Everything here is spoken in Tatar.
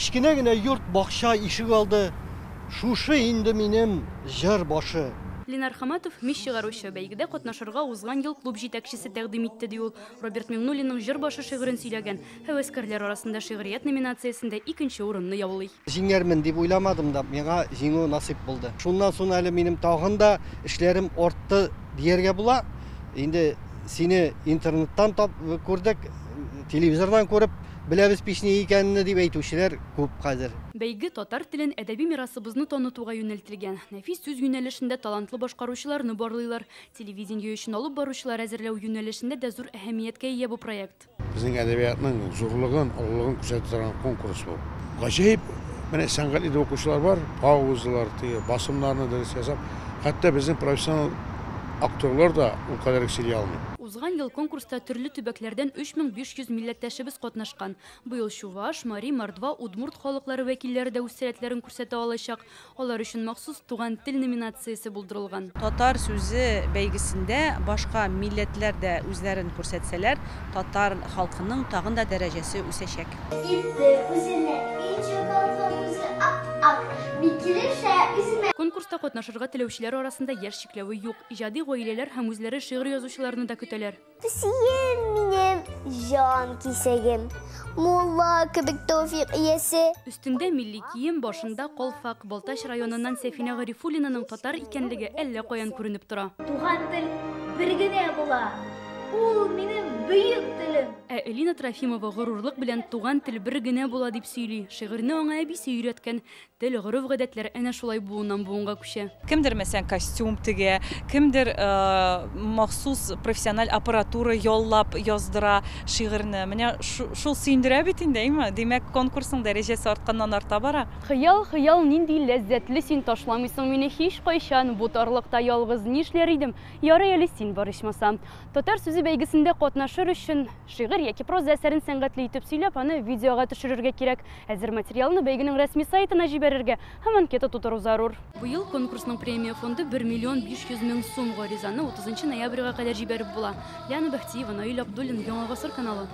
Кичкене генә йорт бакча ишек алды. Шушы инде минем җыр башы. Ленар Хаматов миш чыгарушы бәйгедә катнашырга узган ел клуб җитәкчесе тәкъдим итте ди ул. Роберт Миңнуллинның җыр башы шигырен сөйләгән. Һәвәскәрләр арасында шигърият номинациясендә икенче урынны яулый. Җиңәрмен дип уйламадым да, миңа җиңү насип булды. Шуннан соң әле минем тагын да эшләрем артты дияргә була. Инде сине интернеттан күрдек, телевизордан күреп, беләбез песни икәнне дип әйтүчеләр күп хәзер. Бәйге татар телен, әдәби мирасыбызны танытуга юнәлтелгән. Нәфис сүз юнәлешендә талантлы башкаручыларны барлыйлар. Телевидение өчен алып баручылар әзерләү юнәлешендә дә зур әһәмияткә ия бу проект. Безнең әдәбиятның зурлыгын, олылыгын күрсәтә торган конкурс бу. Гаҗәеп, менә сәнгать иде укучылар бар, паузалар, басымнарны дөрес ясап, хәтта безнең профессионал актерлар да ул кадәр сөйли алмый. Узган ел конкурста төрле төбәкләрдән 3500 милләттәшебез катнашкан. Быел Чуваш, Мари, Мордва, Удмурт халыклары вәкилләре дә үз сәләтләрен күрсәтә алачак. Алар өчен махсус туган тел номинациясе булдырылган. Татар сүзе бәйгесендә башка милләтләр дә үзләрен күрсәтсәләр, татар халкының тагын да дәрәҗәсе үсәчәк. Конкурста катнашырга теләүчеләр арасында яшь чикләве юк. Иҗади гаиләләр һәм үзләре шигырь язучыларны да көтәләр. Песием минем жан кисәгем, мулла кебек тәүфыйк иясе. Өстендә милли кием, башында калфак. Балтач районыннан Сәфинә Гарифуллинаның татар икәнлеге әллә каян күренеп тора. Туган тел бер генә була. Ул минем бөек телем. Элина Трофимова горурлык белән туган тел бер генә була дип сөйли. Шигырьне аңа әбисе өйрәткән. Тел горыф-гадәтләр әнә шулай буыннан буынга күчә. Кемдер мәсәлән костюм тегә, кемдер махсус профессиональ аппаратура яллап яздыра шигырьне. Менә шул сөендерә бит инде, әйме? Димәк, конкурсның дәрәҗәсе артканнан арта бара. Хыял, нинди ләззәтле, син ташламыйсың мине һич кайчан. Бу тарлыкта ялгыз нишләр идем? Ярый әле син барышмасам. Татар сүзе бәйгесендә катнашыр өчен шигырь яки проза әсәрен сәнгатьле итеп сөйләп, аны видеога төшерергә кирәк. Әзер материалны бәйгенең рәсми сайтына җибәрергә һәм анкета тутыру зарур. Быел конкурсның премия фонды 1 500 000 сум. Гаризаны 30 ноябрьгә кадәр җибәреп була. Ляна Бахтиева, Наил Абдуллин, Яңа гасыр каналы.